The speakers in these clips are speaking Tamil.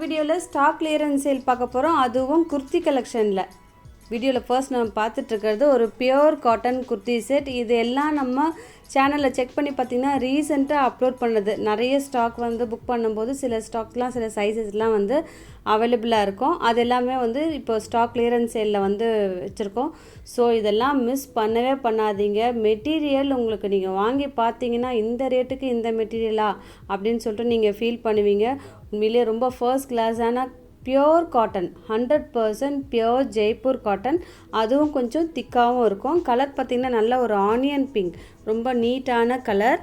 வீடியோவில் ஸ்டாக் கிளியரன்ஸ் சேல் பார்க்க போகிறோம். அதுவும் குர்த்தி கலெக்ஷனில். வீடியோவில் ஃபர்ஸ்ட் நம்ம பார்த்துட்ருக்கிறது ஒரு பியோர் காட்டன் குர்த்தி செட். இது எல்லாம் நம்ம சேனலில் செக் பண்ணி பார்த்திங்கன்னா ரீசெண்டாக அப்லோட் பண்ணது. நிறைய ஸ்டாக் புக் பண்ணும்போது சில ஸ்டாக்லாம் சில சைஸஸ்லாம் அவைலபிளாக இருக்கும். அது எல்லாமே இப்போ ஸ்டாக் கிளியரன்ஸ் சேலில் வச்சுருக்கோம். ஸோ இதெல்லாம் மிஸ் பண்ணவே பண்ணாதீங்க. மெட்டீரியல் உங்களுக்கு நீங்கள் வாங்கி பார்த்தீங்கன்னா இந்த ரேட்டுக்கு இந்த மெட்டீரியலா அப்படின்னு சொல்லிட்டு நீங்கள் ஃபீல் பண்ணுவீங்க. உண்மையிலே ரொம்ப ஃபர்ஸ்ட் கிளாஸான pure cotton, 100% pure Jaipur cotton. அதுவும் கொஞ்சம் திக்காகவும் இருக்கும். கலர் பார்த்திங்கன்னா நல்ல ஒரு ஆனியன் பிங்க், ரொம்ப நீட்டான கலர்.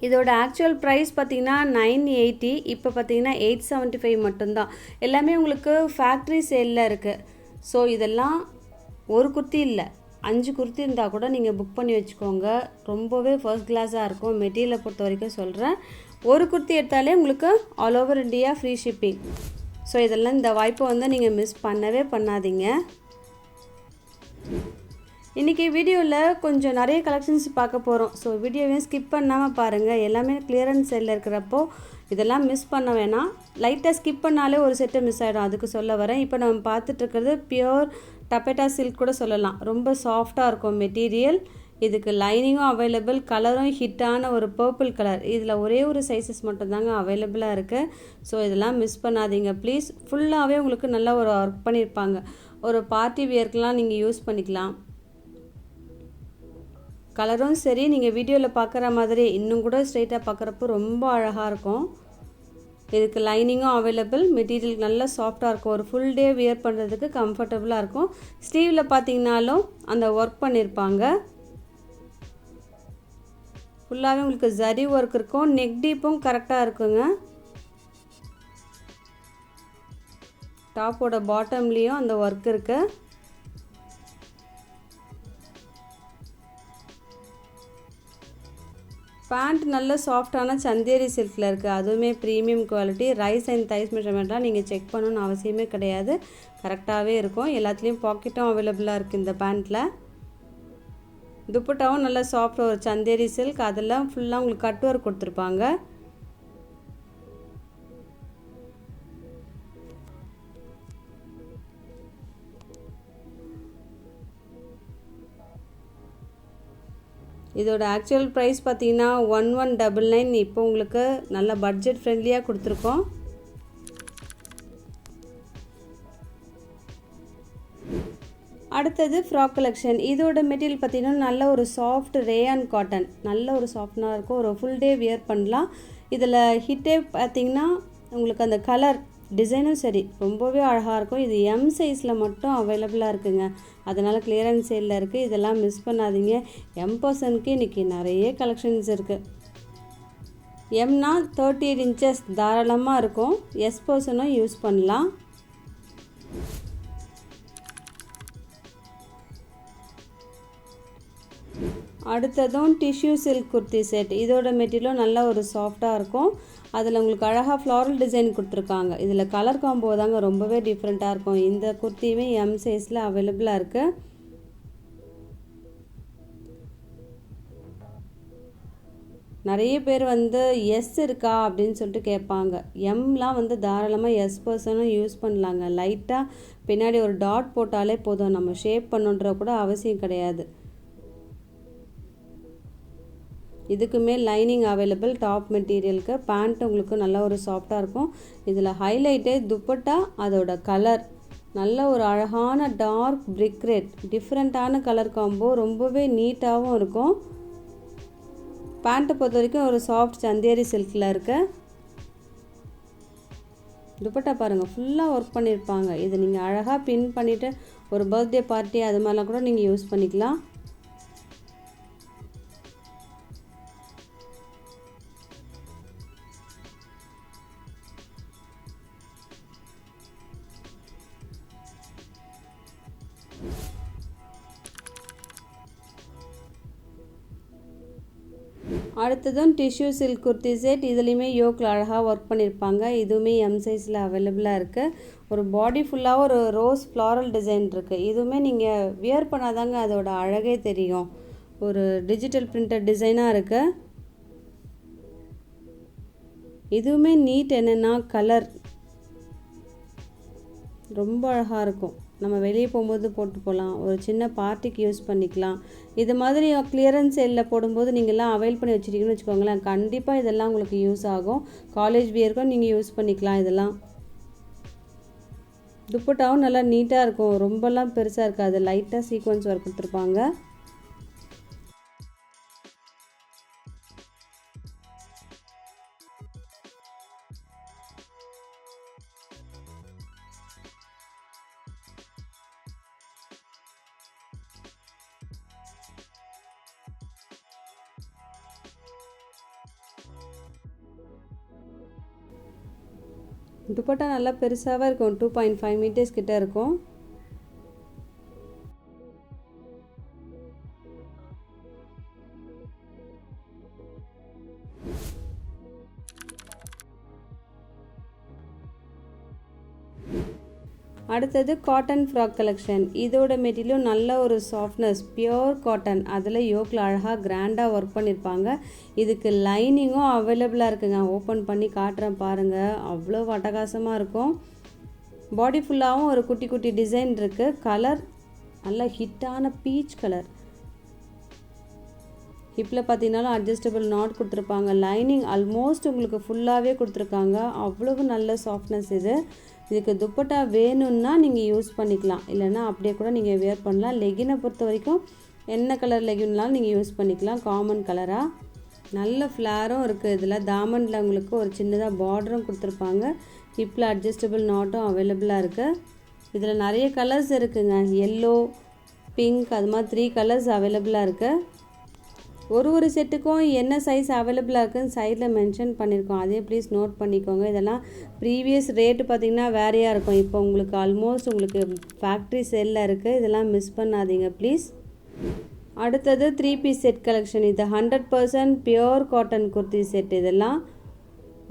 இதோட ஆக்சுவல் ப்ரைஸ் பார்த்திங்கன்னா 980, இப்போ பார்த்திங்கன்னா 875 மட்டும்தான். எல்லாமே உங்களுக்கு ஃபேக்ட்ரி சேலில் இருக்குது. ஸோ இதெல்லாம் ஒரு குர்த்தி இல்லை, 5 குர்த்தி இருந்தால் கூட நீங்கள் புக் பண்ணி வச்சுக்கோங்க. ரொம்பவே ஃபர்ஸ்ட் கிளாஸாக இருக்கும். மெட்டீரியலை பொறுத்த வரைக்கும் சொல்கிறேன். ஒரு குர்த்தி எடுத்தாலே உங்களுக்கு all over India free shipping. So இதெல்லாம் இந்த வாய்ப்பை நீங்கள் மிஸ் பண்ணவே பண்ணாதீங்க. இன்றைக்கி வீடியோவில் கொஞ்சம் நிறைய கலெக்ஷன்ஸ் பார்க்க போகிறோம். ஸோ வீடியோவையும் ஸ்கிப் பண்ணாமல் பாருங்கள். எல்லாமே கிளியரன்ஸ் சேலில் இருக்கிறப்போ இதெல்லாம் மிஸ் பண்ண வேணாம். லைட்டாக ஸ்கிப் பண்ணாலே ஒரு செட்டு மிஸ் ஆகிடும், அதுக்கு சொல்ல வரேன். இப்போ நம்ம பார்த்துட்ருக்கிறது பியோர் டப்பேட்டா சில்க் கூட சொல்லலாம். ரொம்ப சாஃப்டாக இருக்கும் மெட்டீரியல். இதுக்கு லைனிங்கும் அவைலபிள், கலரும் ஹிட்டான ஒரு பர்பிள் கலர். இதில் ஒரே ஒரு சைஸஸ் மட்டும்தாங்க அவைலபிளாக இருக்குது. ஸோ இதெல்லாம் மிஸ் பண்ணாதீங்க ப்ளீஸ். ஃபுல்லாகவே உங்களுக்கு நல்லா ஒரு ஒர்க் பண்ணியிருப்பாங்க. ஒரு பார்ட்டி வியர்க்கெலாம் நீங்கள் யூஸ் பண்ணிக்கலாம். கலரும் சரி, நீங்கள் வீடியோவில் பார்க்குற மாதிரி இன்னும் கூட ஸ்ட்ரெயிட்டாக பார்க்குறப்போ ரொம்ப அழகாக இருக்கும். இதுக்கு லைனிங்கும் அவைலபிள். மெட்டீரியல் நல்லா சாஃப்டாக இருக்கும். ஒரு ஃபுல் டே வியர் பண்ணுறதுக்கு கம்ஃபர்டபுளாக இருக்கும். ஸ்லீவில் பார்த்தீங்கன்னாலும் அந்த ஒர்க் பண்ணியிருப்பாங்க. ஃபுல்லாகவே உங்களுக்கு ஜரி ஒர்க் இருக்கும். நெக் டீப்பும் கரெக்டாக இருக்குங்க. டாப்போட பாட்டம்லேயும் அந்த ஒர்க் இருக்குது. பேண்ட் நல்ல சாஃப்டான சந்தேரி சில்கில் இருக்குது. அதுவுமே ப்ரீமியம் குவாலிட்டி. ரைஸ் அண்ட் தைஸ் மெஷர்மெண்ட்லாம் நீங்கள் செக் பண்ணணும்னு அவசியமே கிடையாது. கரெக்டாகவே இருக்கும். எல்லாத்துலேயும் பாக்கெட்டும் அவைலபிளாக இருக்குது இந்த பேண்ட்டில். துப்பட்டாவும் நல்லா சாஃப்ட் ஒரு சந்தேரி சில்க். அதெல்லாம் ஃபுல்லாக உங்களுக்கு கட் ஒர்க் கொடுத்துருப்பாங்க. இதோட ஆக்சுவல் ப்ரைஸ் பார்த்தீங்கன்னா 1199. இப்போ உங்களுக்கு நல்ல பட்ஜெட் ஃப்ரெண்ட்லியாக கொடுத்துருக்கோம். அடுத்தது ஃப்ராக் கலெக்ஷன். இதோட மெட்டீரியல் பார்த்திங்கன்னா நல்ல ஒரு சாஃப்ட் ரேயான் காட்டன். நல்ல ஒரு சாஃப்டாக இருக்கும். ஒரு ஃபுல் டே வியர் பண்ணலாம். இதில் ஹிட்டே பார்த்திங்கன்னா உங்களுக்கு அந்த கலர் டிசைனும் சரி ரொம்பவே அழகாக இருக்கும். இது எம் சைஸில் மட்டும் அவைலபிளாக இருக்குங்க. அதனால் கிளியரன்ஸ் சேலில் இருக்குது. இதெல்லாம் மிஸ் பண்ணாதீங்க. எம் பர்சனுக்கு இன்றைக்கி நிறைய கலெக்ஷன்ஸ் இருக்குது. எம்னா 38 இன்ச்சஸ் தாராளமாக இருக்கும். எஸ் பர்சனும் யூஸ் பண்ணலாம். அடுத்ததும் டிஷ்யூ சில்க் குர்த்தி செட். இதோட மெட்டீரியலும் நல்ல ஒரு சாஃப்டாக இருக்கும். அதில் உங்களுக்கு அழகாக ஃப்ளாரல் டிசைன் கொடுத்துருக்காங்க. இதில் கலர் காம்போ தாங்க ரொம்பவே டிஃப்ரெண்ட்டாக இருக்கும். இந்த குர்த்தியுமே எம் சைஸில் அவைலபிளாக இருக்குது. நிறைய பேர் எஸ் இருக்கா அப்படின்னு சொல்லிட்டு கேட்பாங்க. எம்லாம் தாராளமாக எஸ் பர்சனும் யூஸ் பண்ணலாங்க. லைட்டாக பின்னாடி ஒரு டாட் போட்டாலே போதும். நம்ம ஷேப் பண்ணுன்ற கூட அவசியம் கிடையாது. இதுக்குமே லைனிங் அவைலபிள். டாப் மெட்டீரியலுக்கு பேண்ட் உங்களுக்கு நல்ல ஒரு சாஃப்டாக இருக்கும். இதில் ஹைலைட்டே துப்பட்டா, அதோட கலர் நல்ல ஒரு அழகான டார்க் பிரிக் ரெட், டிஃப்ரெண்ட்டான கலர் காம்போ. ரொம்பவே நீட்டாகவும் இருக்கும். பேண்ட்டை பொறுத்த வரைக்கும் ஒரு சாஃப்ட் சந்தேரி சில்கில் இருக்கு. துப்பட்டா பாருங்கள், ஃபுல்லாக ஒர்க் பண்ணியிருப்பாங்க. இது நீங்கள் அழகாக பின் பண்ணிவிட்டு ஒரு பர்த்டே பார்ட்டி அது மாதிரிலாம் கூட நீங்கள் யூஸ் பண்ணிக்கலாம். அடுத்ததும் டிஷ்யூ சில்க் குர்த்தி செட். இதுலேயுமே யோக்கில் அழகாக ஒர்க் பண்ணியிருப்பாங்க. இதுவுமே எம் சைஸில் அவைலபிளாக இருக்குது. ஒரு பாடி ஃபுல்லாக ஒரு ரோஸ் ஃப்ளாரல் டிசைன் இருக்குது. இதுவுமே நீங்கள் வியர் பண்ணாதாங்க அதோட அழகே தெரியும். ஒரு டிஜிட்டல் பிரிண்டட் டிசைனாக இருக்குது. இதுவுமே நீட் என்னென்னா கலர் ரொம்ப அழகாக இருக்கும். நம்ம வெளியே போகும்போது போட்டு போகலாம், ஒரு சின்ன பார்ட்டிக்கு யூஸ் பண்ணிக்கலாம். இது மாதிரி கிளியரன்ஸ் சேலில் போடும்போது நீங்கள்லாம் அவைல் பண்ணி வச்சுட்டிங்கன்னு வச்சுக்கோங்களேன், கண்டிப்பாக இதெல்லாம் உங்களுக்கு யூஸ் ஆகும். காலேஜ் வியருக்கும் நீங்கள் யூஸ் பண்ணிக்கலாம் இதெல்லாம். துப்பட்டாவும் நல்லா நீட்டாக இருக்கும், ரொம்பலாம் பெருசாக இருக்காது, லைட்டாக சீக்வன்ஸ் ஒர்க் கொடுத்துருப்பாங்க. துப்பட்டா நல்லா பெருசாகவே இருக்கும், 2.5 மீட்டர்ஸ் கிட்ட இருக்கும். அடுத்தது காட்டன் ஃப்ராக் கலெக்ஷன். இதோட மெட்டீரியலும் நல்ல ஒரு சாஃப்ட்னஸ், பியோர் காட்டன். அதில் யோக்கில் அழகாக கிராண்டாக ஒர்க் பண்ணியிருப்பாங்க. இதுக்கு லைனிங்கும் அவைலபிளாக இருக்குங்க. ஓப்பன் பண்ணி காட்டுறேன் பாருங்கள், அவ்வளோ அட்டகாசமாக இருக்கும். பாடி ஃபுல்லாகவும் ஒரு குட்டி குட்டி டிசைன் இருக்குது. கலர் நல்ல ஹிட்டான பீச் கலர். ஹிப்பில் பார்த்தீங்கன்னாலும் அட்ஜஸ்டபிள் நாட் கொடுத்துருப்பாங்க. லைனிங் ஆல்மோஸ்ட் உங்களுக்கு ஃபுல்லாகவே கொடுத்துருக்காங்க. அவ்வளவு நல்ல சாஃப்ட்னஸ் இது. இதுக்கு துப்பட்டா வேணும்னா நீங்கள் யூஸ் பண்ணிக்கலாம், இல்லைன்னா அப்படியே கூட நீங்கள் வேர் பண்ணலாம். லெகினை பொறுத்த வரைக்கும் என்ன கலர் லெகின்னாலும் நீங்கள் யூஸ் பண்ணிக்கலாம், காமன் கலராக. நல்ல ஃப்ளாரும் இருக்குது இதில். தாமண்டில் உங்களுக்கு ஒரு சின்னதாக பார்டரும் கொடுத்துருப்பாங்க. ஹிப்பில் அட்ஜஸ்டபிள் நாட்டும் அவைலபிளாக இருக்குது. இதில் நிறைய கலர்ஸ் இருக்குங்க, எல்லோ, பிங்க், அது மாதிரி 3 கலர்ஸ் அவைலபிளாக இருக்குது. ஒரு செட்டுக்கும் என்ன சைஸ் அவைலபிளாக இருக்குதுன்னு சைடில் மென்ஷன் பண்ணியிருக்கோம், அதே ப்ளீஸ் நோட் பண்ணிக்கோங்க. இதெல்லாம் ப்ரீவியஸ் ரேட்டு பார்த்திங்கன்னா வேறையாக இருக்கும். இப்போ உங்களுக்கு ஆல்மோஸ்ட் உங்களுக்கு ஃபேக்ட்ரி சேலில் இருக்குது, இதெல்லாம் மிஸ் பண்ணாதீங்க ப்ளீஸ். அடுத்தது 3 பீஸ் செட் கலெக்ஷன். இது 100% பியோர் காட்டன் குர்த்தி செட். இதெல்லாம்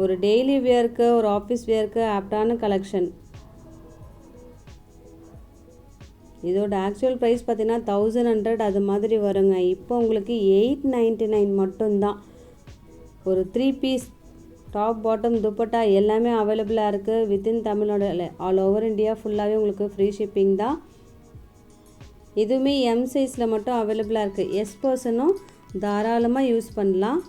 ஒரு டெய்லி வியருக்கு, ஒரு ஆஃபீஸ் வியருக்கு ஆப்டான கலெக்ஷன். இதோட ஆக்சுவல் ப்ரைஸ் பார்த்தீங்கன்னா 1100 அது மாதிரி வருங்க. இப்போ உங்களுக்கு 899 மட்டும்தான். ஒரு 3 பீஸ் டாப் பாட்டம் துப்பட்டா எல்லாமே அவைலபிளாக இருக்குது. Within Tamil Nadu all over India ஃபுல்லாகவே உங்களுக்கு ஃப்ரீ ஷிப்பிங் தான். இதுவுமே எம் சைஸில் மட்டும் அவைலபிளாக இருக்குது. எஸ் பர்சனும் தாராளமாக யூஸ் பண்ணலாம்.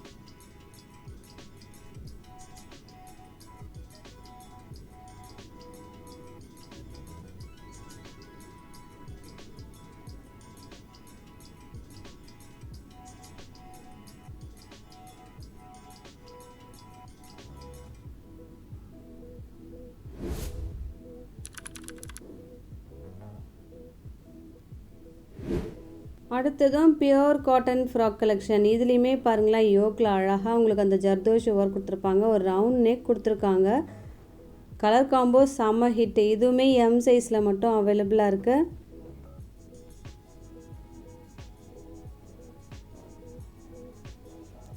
அடுத்ததும் பியோர் காட்டன் ஃப்ராக் கலெக்ஷன். இதுலேயுமே பாருங்களேன், யோக்கில் அழகாக உங்களுக்கு அந்த ஜர்தோஷி ஒர்க் கொடுத்துருப்பாங்க. ஒரு ரவுண்ட் நெக் கொடுத்துருக்காங்க. கலர் காம்போ செம்ம ஹிட். இதுவுமே எம் சைஸில் மட்டும் அவைலபிளாக இருக்குது.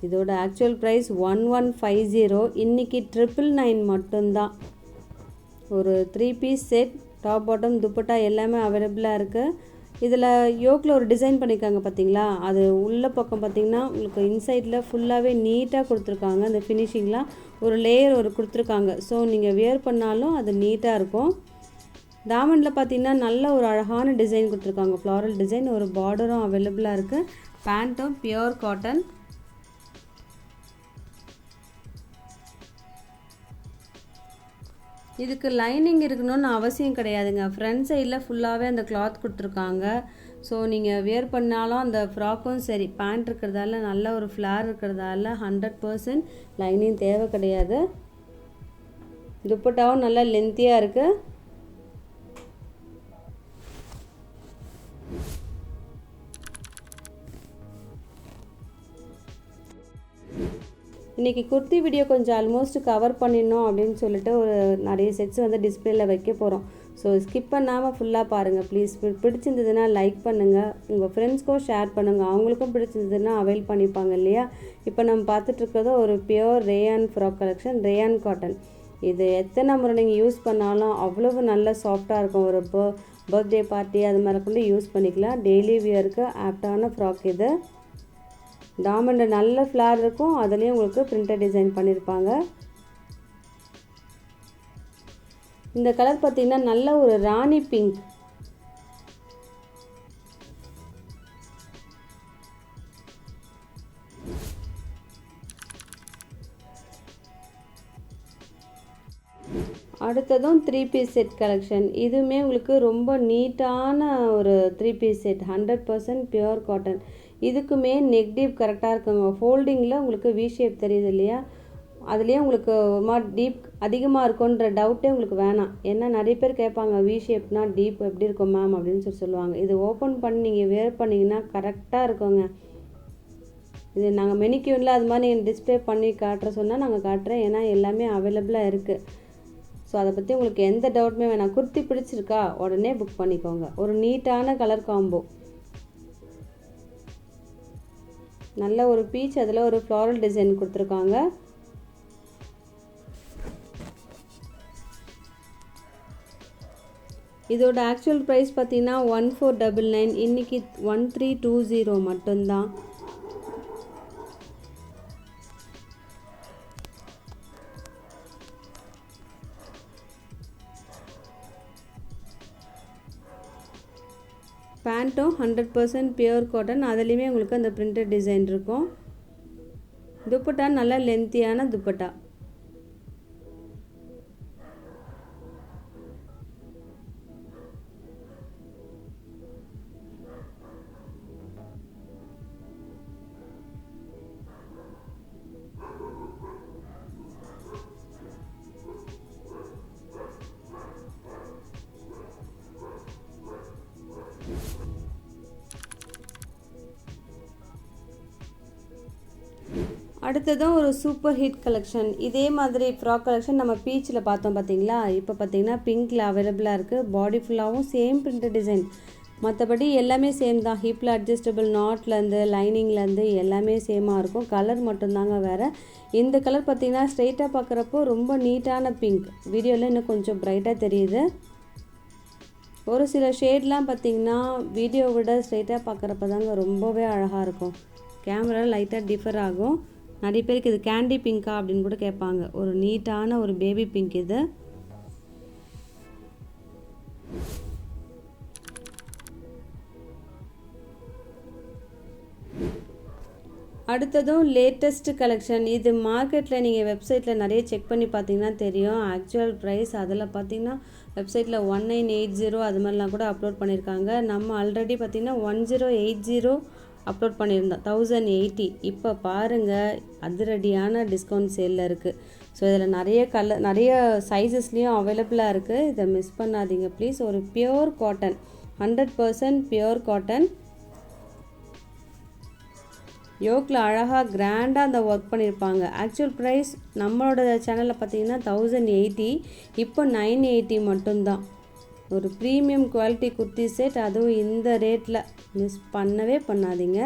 இதோட ஆக்சுவல் ப்ரைஸ் 1150. இன்றைக்கி 999 மட்டும்தான். ஒரு 3 piece set top bottom dupatta எல்லாமே அவைலபிளாக இருக்குது. இதில் யோக்கில் ஒரு டிசைன் பண்ணியிருக்காங்க பார்த்தீங்களா, அது உள்ள பக்கம் பார்த்திங்கன்னா உங்களுக்கு இன்சைடில் ஃபுல்லாகவே நீட்டாக கொடுத்துருக்காங்க. அந்த ஃபினிஷிங்லாம் ஒரு லேயர் ஒரு கொடுத்துருக்காங்க. ஸோ நீங்கள் வியர் பண்ணாலும் அது நீட்டாக இருக்கும். தாமண்டில் பார்த்திங்கன்னா நல்ல ஒரு அழகான டிசைன் கொடுத்துருக்காங்க, ஃப்ளாரல் டிசைன். ஒரு பார்டரும் அவைலபிளாக இருக்குது. பேண்ட்டும் பியோர் காட்டன். இதுக்கு லைனிங் இருக்கணும்னு அவசியம் கிடையாதுங்க. ஃப்ரண்ட் சைடில் ஃபுல்லாகவே அந்த கிளாத் கொடுத்துருக்காங்க. ஸோ நீங்கள் வியர் பண்ணாலும் அந்த ஃப்ராக்கும் சரி, பேண்ட் இருக்கிறதால நல்ல ஒரு ஃப்ளார் இருக்கிறதால 100% லைனிங் தேவை கிடையாது. துப்பட்டாவும் நல்லா லென்த்தியாக இருக்குது. இன்றைக்கி குர்த்தி வீடியோ கொஞ்சம் ஆல்மோஸ்ட் கவர் பண்ணிடணும் அப்படின்னு சொல்லிட்டு ஒரு நிறைய செட்ஸ் வந்து டிஸ்பிளேயில் வைக்க போகிறோம். ஸோ ஸ்கிப் பண்ணாமல் ஃபுல்லாக பாருங்கள் ப்ளீஸ். பிடிச்சிருந்ததுன்னா லைக் பண்ணுங்கள், உங்கள் ஃப்ரெண்ட்ஸ்க்கும் ஷேர் பண்ணுங்கள், அவங்களுக்கும் பிடிச்சிருந்ததுன்னா அவைல் பண்ணிப்பாங்க இல்லையா. இப்போ நம்ம பார்த்துட்ருக்கிறது ஒரு pure rayon frock collection, rayon cotton. இது எத்தனை முறை நீங்கள் யூஸ் பண்ணாலும் அவ்வளவு நல்ல சாஃப்டாக இருக்கும். ஒரு பர்த்டே பார்ட்டி அது மாதிரி கூட யூஸ் பண்ணிக்கலாம். டெய்லி வியருக்கு ஆப்டான ஃப்ராக் இது. டாமண்ட் நல்ல ஃப்ளார் இருக்கும், அதுலேயும் உங்களுக்கு பிரிண்டட் டிசைன் பண்ணியிருப்பாங்க. இந்த கலர் பார்த்திங்கன்னா நல்ல ஒரு ராணி பிங்க். அடுத்ததும் 3 பீஸ் செட் கலெக்ஷன். இதுவுமே உங்களுக்கு ரொம்ப நீட்டான ஒரு 3 பீஸ் செட், 100% பியூர் காட்டன். இதுக்குமே நெக் டீப் கரெக்டாக இருக்குங்க. ஃபோல்டிங்கில் உங்களுக்கு வி ஷேப் தெரியுது இல்லையா, அதுலேயே உங்களுக்கு டீப் அதிகமாக இருக்குன்ற டவுட்டே உங்களுக்கு வேணாம். ஏன்னா நிறைய பேர் கேட்பாங்க வி ஷேப்னா டீப் எப்படி இருக்கும் மேம் அப்படின்னு சொல்லுவாங்க. இது ஓப்பன் பண்ணி நீங்கள் வேர் பண்ணிங்கன்னா கரெக்டாக இருக்குங்க. இது நாங்கள் மெனிக்யூனில் அது மாதிரி நீங்கள் டிஸ்பிளே பண்ணி காட்டுற சொன்னால் நாங்கள் காட்டுறேன். ஏன்னா எல்லாமே அவைலபிளாக இருக்குது. ஸோ அதை பற்றி உங்களுக்கு எந்த டவுட்டுமே வேணாம். குர்த்தி பிடிச்சிருக்கா உடனே புக் பண்ணிக்கோங்க. ஒரு நீட்டான கலர் காம்போ, நல்ல ஒரு பீச், அதில் ஒரு ஃப்ளாரல் டிசைன் கொடுத்துருக்காங்க. இதோட ஆக்சுவல் ப்ரைஸ் பார்த்தீங்கன்னா 1499. இன்றைக்கி 1320 மட்டும்தான். பேண்ட்டும் 100% பியூர் காட்டன், அதுலேயுமே உங்களுக்கு அந்த பிரிண்டட் டிசைன் இருக்கும். துப்பட்டா நல்ல லென்த்தியான துப்பட்டா. அடுத்ததும் ஒரு சூப்பர் ஹிட் கலெக்ஷன். இதே மாதிரி ஃப்ராக் கலெக்ஷன் நம்ம பீச்சில் பார்த்தோம் பார்த்தீங்களா, இப்போ பார்த்தீங்கன்னா பிங்க்கில் அவைலபிளாக இருக்குது. பாடி ஃபுல்லாகவும் சேம் பிரிண்டட் டிசைன், மற்றபடி எல்லாமே சேம் தான். ஹிப்பில் அட்ஜஸ்டபிள் நாட்லேருந்து லைனிங்லேருந்து எல்லாமே சேமாக இருக்கும். கலர் மட்டும்தாங்க வேறு. இந்த கலர் பார்த்திங்கன்னா ஸ்ட்ரெயிட்டாக பார்க்குறப்போ ரொம்ப நீட்டான பிங்க், வீடியோவில் இன்னும் கொஞ்சம் ப்ரைட்டாக தெரியுது. ஒரு சில ஷேட்லாம் பார்த்திங்கன்னா வீடியோ விட ஸ்ட்ரெயிட்டாக பார்க்குறப்ப தாங்க ரொம்பவே அழகாக இருக்கும். கேமரா லைட்டாக டிஃபர் ஆகும். நிறைய பேருக்கு இது கேண்டி பிங்க்கா அப்படின்னு கூட கேட்பாங்க. ஒரு நீட்டான ஒரு பேபி பிங்க் இது. அடுத்ததும் லேட்டஸ்ட் கலெக்ஷன். இது மார்க்கெட்டில் நீங்கள் வெப்சைட்டில் நிறைய செக் பண்ணி பார்த்தீங்கன்னா தெரியும். ஆக்சுவல் ப்ரைஸ் அதில் பார்த்தீங்கன்னா வெப்சைட்டில் 1980 அது மாதிரிலாம் கூட அப்லோட் பண்ணியிருக்காங்க. நம்ம ஆல்ரெடி பார்த்திங்கன்னா 1080 அப்லோட் பண்ணியிருந்தோம், 1080. இப்போ பாருங்கள் அதிரடியான டிஸ்கவுண்ட் சேலில் இருக்குது. ஸோ இதில் நிறைய சைஸஸ்லேயும் அவைலபிளாக இருக்குது. இதை மிஸ் பண்ணாதீங்க ப்ளீஸ். ஒரு பியூர் காட்டன், 100% பியூர் காட்டன். யோக்கில் அழகாக கிராண்டாக அந்த ஒர்க் பண்ணியிருப்பாங்க. ஆக்சுவல் ப்ரைஸ் நம்மளோட சேனலில் பார்த்தீங்கன்னா 1080, இப்போ 980 மட்டும்தான். ஒரு ப்ரீமியம் குவாலிட்டி குர்த்தி செட், அதுவும் இந்த ரேட்டில் மிஸ் பண்ணவே பண்ணாதீங்க.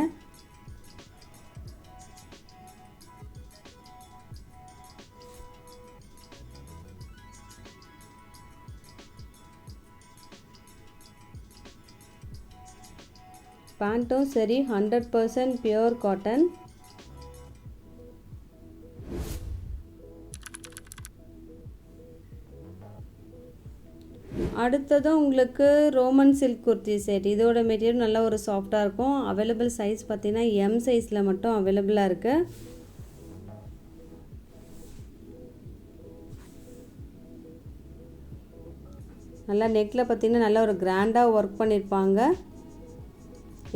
பேண்ட்டும் சரி 100% பியூர் காட்டன். அடுத்ததும் உங்களுக்கு ரோமன் சில்க் குர்த்தி செட். இதோட மெட்டீரியல் நல்லா ஒரு சாஃப்டாக இருக்கும். அவைலபிள் சைஸ் பார்த்தீங்கன்னா எம் சைஸில் மட்டும் அவைலபிளாக இருக்குது. நல்லா நெக்கில் பார்த்தீங்கன்னா நல்லா ஒரு கிராண்டாக ஒர்க் பண்ணியிருப்பாங்க.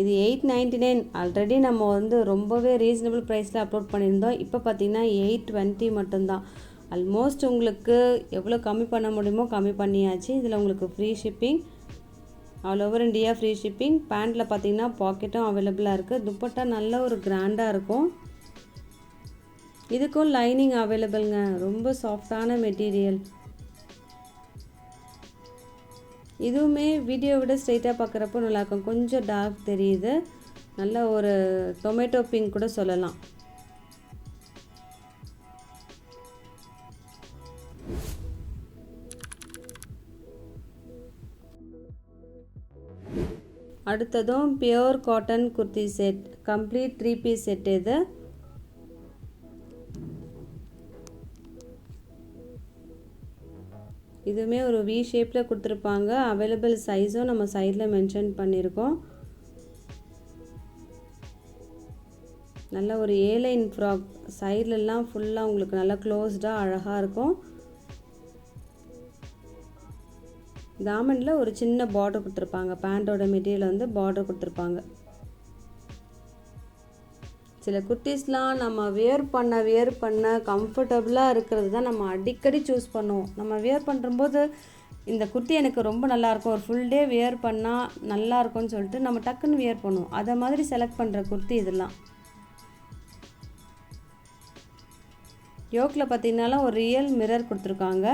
இது 899. ஆல்ரெடி நம்ம ரொம்பவே ரீசனபிள் ப்ரைஸில் அப்லோட் பண்ணியிருந்தோம். இப்போ பார்த்தீங்கன்னா 820 மட்டும்தான். ஆல்மோஸ்ட் உங்களுக்கு எவ்வளோ கம்மி பண்ண முடியுமோ கம்மி பண்ணியாச்சு. இதில் உங்களுக்கு free shipping, all over India free shipping. பேண்ட்டில் பார்த்தீங்கன்னா பாக்கெட்டும் அவைலபிளாக இருக்குது. துப்பட்டா நல்ல ஒரு கிராண்டாக இருக்கும். இதுக்கும் லைனிங் அவைலபிள்ங்க. ரொம்ப சாஃப்டான மெட்டீரியல். இதுவுமே வீடியோ விட ஸ்ட்ரெயிட்டாக பார்க்குறப்போ நல்லாயிருக்கும். கொஞ்சம் டார்க் தெரியுது. நல்ல ஒரு டொமேட்டோ பிங்க் கூட சொல்லலாம். அடுத்ததும் pure cotton kurti set, complete 3 piece set. இதுவுமே ஒரு வி ஷேப்பில் கொடுத்துருப்பாங்க. அவைலபிள் சைஸும் நம்ம சைடில் மென்ஷன் பண்ணியிருக்கோம். நல்ல ஒரு ஏலைன் ஃப்ராக், சைட்லலாம் ஃபுல்லாக உங்களுக்கு நல்லா க்ளோஸ்டாக அழகாக இருக்கும். தாமனில் ஒரு சின்ன பார்டர் கொடுத்துருப்பாங்க. பேண்ட்டோட மெட்டீரியல் வந்து பார்டர் கொடுத்துருப்பாங்க. சில குர்த்திஸ்லாம் நம்ம வியர் பண்ண கம்ஃபர்டபுளாக இருக்கிறது தான் நம்ம அடிக்கடி சூஸ் பண்ணுவோம். நம்ம வியர் பண்ணும்போது இந்த குர்த்தி எனக்கு ரொம்ப நல்லாயிருக்கும், ஒரு ஃபுல் டே வியர் பண்ணால் நல்லாயிருக்கும்னு சொல்லிட்டு நம்ம டக்குன்னு வியர் பண்ணுவோம். அதை மாதிரி செலக்ட் பண்ணுற குர்த்தி இதெல்லாம். யோக்கில் பார்த்தீங்கன்னாலும் ஒரு ரியல் மிரர் கொடுத்துருக்காங்க.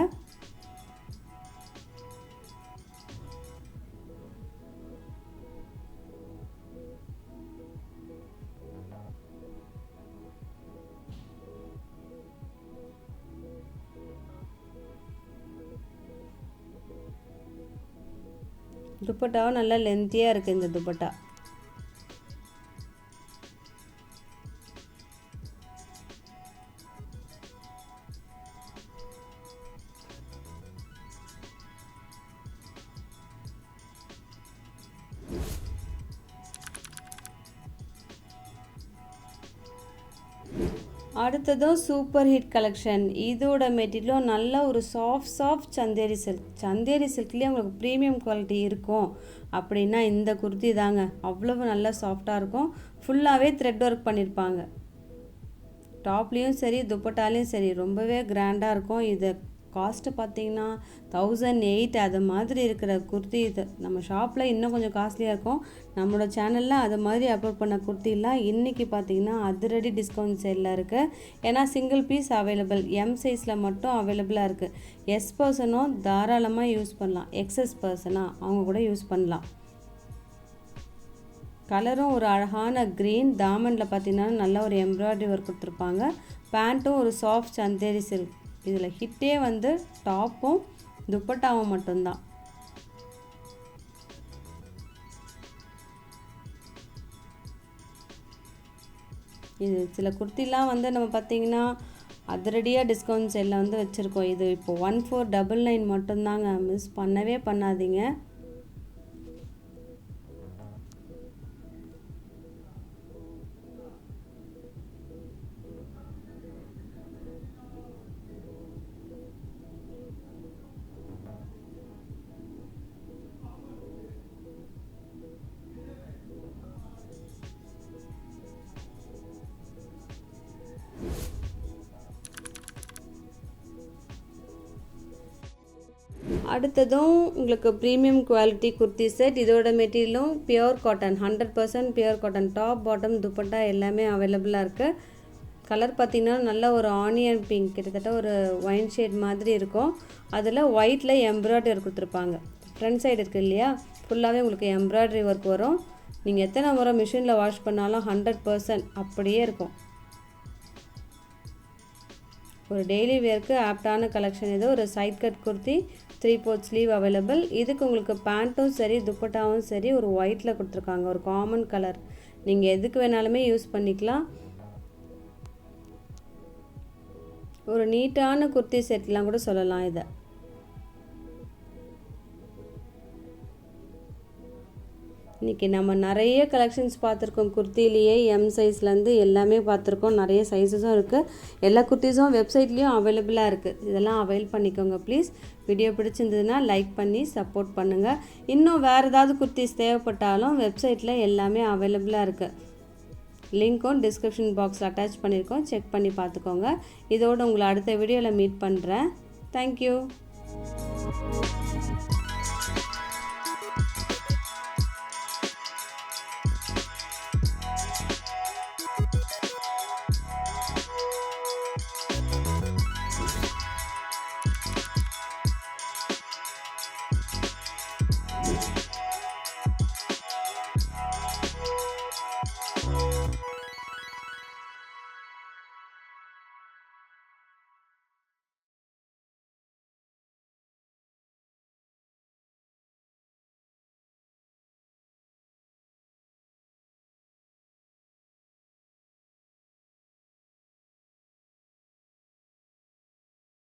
துப்பட்டாவும் நல்லா லென்த்தியாக இருக்குது இந்த துப்பட்டா. அடுத்ததும் சூப்பர் ஹிட் கலெக்ஷன். இதோட மெட்டீரியலும் நல்ல ஒரு சாஃப்ட் சந்தேரி சில்க். சந்தேரி சில்க்லேயே உங்களுக்கு ப்ரீமியம் குவாலிட்டி இருக்கும் அப்படின்னா இந்த குர்த்தி தாங்க. அவ்வளவு நல்லா சாஃப்டாக இருக்கும். ஃபுல்லாகவே த்ரெட் ஒர்க் பண்ணியிருப்பாங்க. டாப்லேயும் சரி துப்பட்டாலையும் சரி ரொம்பவே கிராண்டாக இருக்கும். இது காஸ்ட்டு பார்த்தீங்கன்னா 1008 அது மாதிரி இருக்கிற குர்த்தி இது. நம்ம ஷாப்பில் இன்னும் கொஞ்சம் காஸ்ட்லியாக இருக்கும். நம்மளோட சேனலில் அது மாதிரி அப்லோட் பண்ண குர்த்திலாம் இன்றைக்கி பார்த்தீங்கன்னா அதிரடி டிஸ்கவுண்ட் சேலில் இருக்குது. ஏன்னா சிங்கிள் பீஸ் அவைலபிள், எம் சைஸில் மட்டும் அவைலபிளாக இருக்குது. எஸ் பர்சனும் தாராளமாக யூஸ் பண்ணலாம், எக்ஸஸ் பர்சனாக அவங்க கூட யூஸ் பண்ணலாம். கலரும் ஒரு அழகான க்ரீன். தாமனில் பார்த்தீங்கன்னா நல்ல ஒரு எம்ப்ராய்டரி ஒர்க் கொடுத்துருப்பாங்க. பேண்ட்டும் ஒரு சாஃப்ட் சந்தேரி சில்க். இதில் ஹிட்டே வந்து டாப்பும் துப்பட்டாவும் மட்டும்தான். இது சில குர்த்திலாம் வந்து நம்ம பார்த்திங்கன்னா அதிரடியாக டிஸ்கவுண்ட் சேலில் வந்து வச்சுருக்கோம். இது இப்போது 1499 மட்டும்தாங்க. மிஸ் பண்ணவே பண்ணாதீங்க. அடுத்ததும் உங்களுக்கு ப்ரீமியம் குவாலிட்டி குர்த்தி செட். இதோட மெட்டீரியலும் pure cotton, 100% pure cotton. Top bottom dupatta எல்லாமே அவைலபிளாக இருக்குது. கலர் பார்த்திங்கன்னா நல்ல ஒரு ஆனியன் பிங்க், கிட்டத்தட்ட ஒரு ஒயின் ஷேட் மாதிரி இருக்கும். அதில் ஒயிட்டில் எம்ப்ராய்டரி கொடுத்துருப்பாங்க. ஃப்ரண்ட் சைடு இருக்குது இல்லையா, ஃபுல்லாகவே உங்களுக்கு எம்ப்ராய்டரி ஒர்க் வரும். நீங்கள் எத்தனை முறை மிஷினில் வாஷ் பண்ணாலும் 100% அப்படியே இருக்கும். ஒரு டெய்லி வேர்க்கு ஆப்டான கலெக்ஷன் இது. ஒரு side cut kurti, 3/4 sleeve available. இதுக்கு உங்களுக்கு பேண்ட்டும் சரி துப்பட்டாவும் சரி ஒரு ஒயிட்டில் கொடுத்துருக்காங்க. ஒரு காமன் கலர், நீங்கள் எதுக்கு வேணாலுமே யூஸ் பண்ணிக்கலாம். ஒரு நீட்டான குர்த்தி செட்லாம் கூட சொல்லலாம் இதை. இன்றைக்கி நம்ம நிறைய கலெக்ஷன்ஸ் பார்த்துருக்கோம். குர்த்திலேயே எம் சைஸ்லேருந்து எல்லாமே பார்த்துருக்கோம். நிறைய சைஸஸும் இருக்குது. எல்லா குர்த்திஸும் வெப்சைட்லேயும் அவைலபிளாக இருக்குது. இதெல்லாம் அவைல் பண்ணிக்கோங்க ப்ளீஸ். வீடியோ பிடிச்சிருந்ததுன்னா லைக் பண்ணி சப்போர்ட் பண்ணுங்கள். இன்னும் வேறு ஏதாவது குர்த்திஸ் தேவைப்பட்டாலும் வெப்சைட்டில் எல்லாமே அவைலபிளாக இருக்குது. லிங்க்கும் டிஸ்கிரிப்ஷன் பாக்ஸில் அட்டாச் பண்ணியிருக்கோம், செக் பண்ணி பார்த்துக்கோங்க. இதோடு உங்களை அடுத்த வீடியோவில் மீட் பண்ணுறேன். தேங்க்யூ.